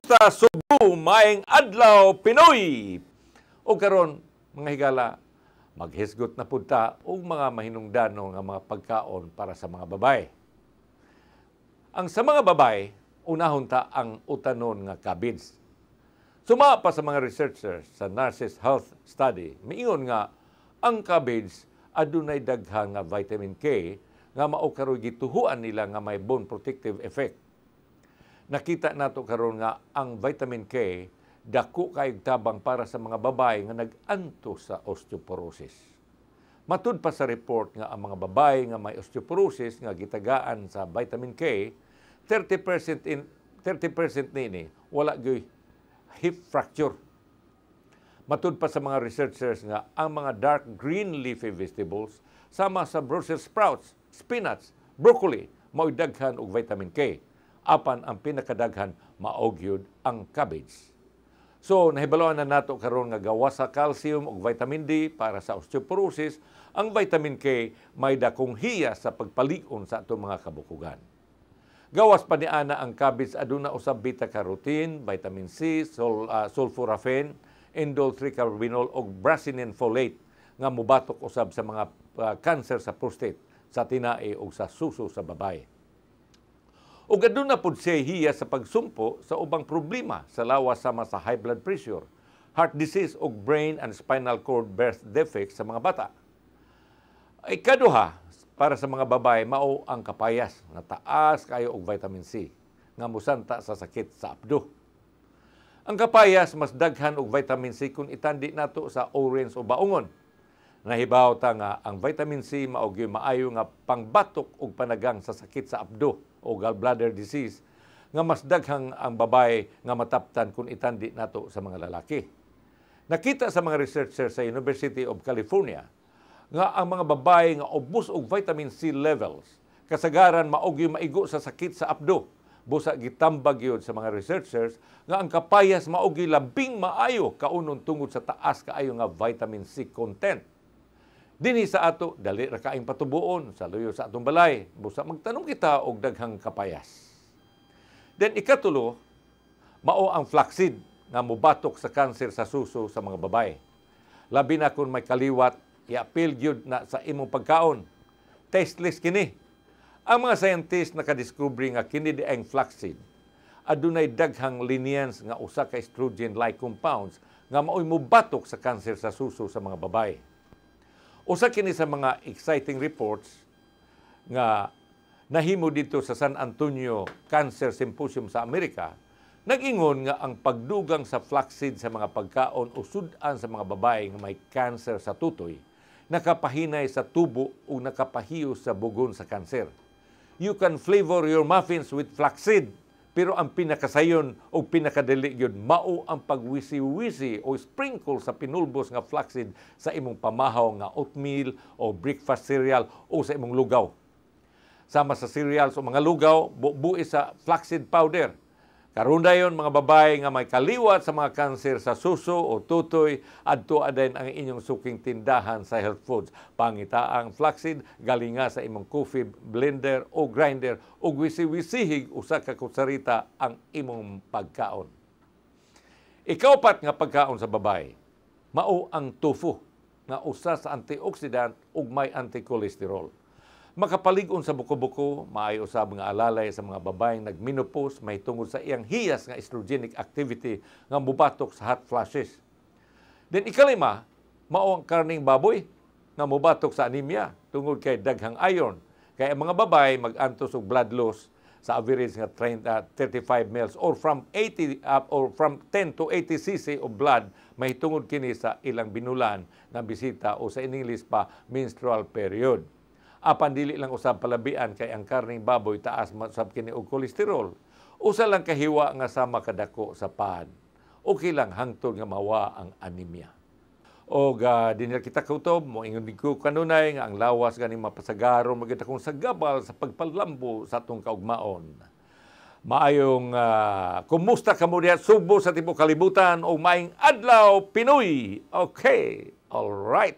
Kumusta Cebu, maayong adlaw Pinoy? O karon mga higala, maghisgot na punta og mga mahinungdano nga mga pagkaon para sa mga babae. Ang sa mga babae, unahon ta ang utanon nga cabbage. Suma pa sa mga researchers sa Narcis Health Study, miingon nga ang cabbage adunay daghang nga vitamin K nga mao karon gituhuan nila nga may bone protective effect. Nakita nato karon nga ang vitamin K dako kay tabang para sa mga babae nga nag-anto sa osteoporosis. Matud pa sa report nga ang mga babae nga may osteoporosis nga gitagaan sa vitamin K, 30% nini wala gyud hip fracture. Matud pa sa mga researchers nga ang mga dark green leafy vegetables sama sa Brussels sprouts, spinach, broccoli mao daghan og vitamin K. Apan ang pinakadaghan maogyod ang cabbage. So nahibaloan na nato karon nga gawas sa calcium ug vitamin D para sa osteoporosis, ang vitamin K may dakong hiya sa pagpalig-on sa atong mga kabukugan. Gawas pa niana ang cabbage aduna usab beta-carotene, vitamin C, sulforaphane, indole-3-carbinol ug brasinin folate nga mobatok usab sa mga cancer sa prostate, sa tinai ug sa suso sa babae. Ug aduna pud siya hiya sa pagsumpo sa ubang problema sa lawas sama sa high blood pressure, heart disease ug brain and spinal cord birth defects sa mga bata. Ikaduha, para sa mga babae mao ang kapayas nga taas kayo og vitamin C nga musanta sa sakit sa abdo. Ang kapayas mas daghan og vitamin C kung itandi nato sa orange o baungon. Nahibaw ta nga ang vitamin C mao gyud maayo nga pangbatok og panagang sa sakit sa abdo o gallbladder disease nga mas daghang ang babae nga mataptan kung itandi nato sa mga lalaki. Nakita sa mga researchers sa University of California nga ang mga babae nga ubos og vitamin C levels kasagaran mao gyud maigo sa sakit sa abdo. Busa gitambag yun sa mga researchers nga ang kapayas mao gyud labing maayo kaunon tungod sa taas kaayo nga vitamin C content. Dinhi sa ato, dali ra kaayong patubuon sa luyo sa atong balay. Busa magtanong kita og daghang kapayas. Then ikatulo, mao ang flaxseed nga mobatok sa kanser sa suso sa mga babae. Labi na kung may kaliwat, i-appeal gyud na sa imong pagkaon. Tasteless kini. Ang mga scientists nakadiskubre nga kini di ang flaxseed adunay daghang lineans nga usa ka estrogen-like compounds nga mao'y mobatok sa kanser sa suso sa mga babae. Usa kini sa mga exciting reports nga nahimo dito sa San Antonio Cancer Symposium sa Amerika, nag-ingon nga ang pagdugang sa flaxseed sa mga pagkaon o sudan sa mga babae nga may cancer sa tutoy, nakapahinay sa tubo o nakapahiyo sa bugon sa kanser. You can flavor your muffins with flaxseed, pero ang pinakasayon o pinakadali gyud mao ang pagwisi-wisi o sprinkle sa pinulbos nga flaxseed sa imong pamahaw nga oatmeal o breakfast cereal o sa imong lugaw. Sama sa cereals o mga lugaw, bubuhi sa flaxseed powder. Karon dayon mga babae nga may kaliwat sa mga kanser sa suso o tutoy, adto adayon ang inyong suking tindahan sa health foods. Pangita ang flaxseed galinga sa imong coffee blender o grinder ug wisi-wisihig usa ka kutsarita ang imong pagkaon. Ikaapat nga pagkaon sa babae, mao ang tofu nga usa sa antioxidant ug may anti-cholesterol. Makapalig-on sa buko-buko, maayo usab nga alalay sa mga babaeng nagmenopause may tungod sa iyang hiyas nga estrogenic activity nga mubatok sa hot flashes. Then ikalima, mao ang karning baboy nga mubatok sa anemia tungod kay daghang iron. Kay ang mga babae mag-antos og blood loss sa average nga 35 ml or from 10 to 80 cc of blood may tungod kini sa ilang binulan nga bisita o sa English pa menstrual period. Apan dili lang usab palabian kay ang karning baboy taas masab kini og kolesterol. Usa lang kahiwa nga sama kadako sa pad. Okay lang hangtod nga mawa ang anemia. Og dinhi kita kutob mo ingon ko kanunay nga ang lawas gani mapasagaron magita kong sagabal sa pagpalambo sa atong kaugmaon. Maayong kumusta ka mo diha Subo sa tibuok kalibutan o maayong adlaw Pinoy. Okay. All right.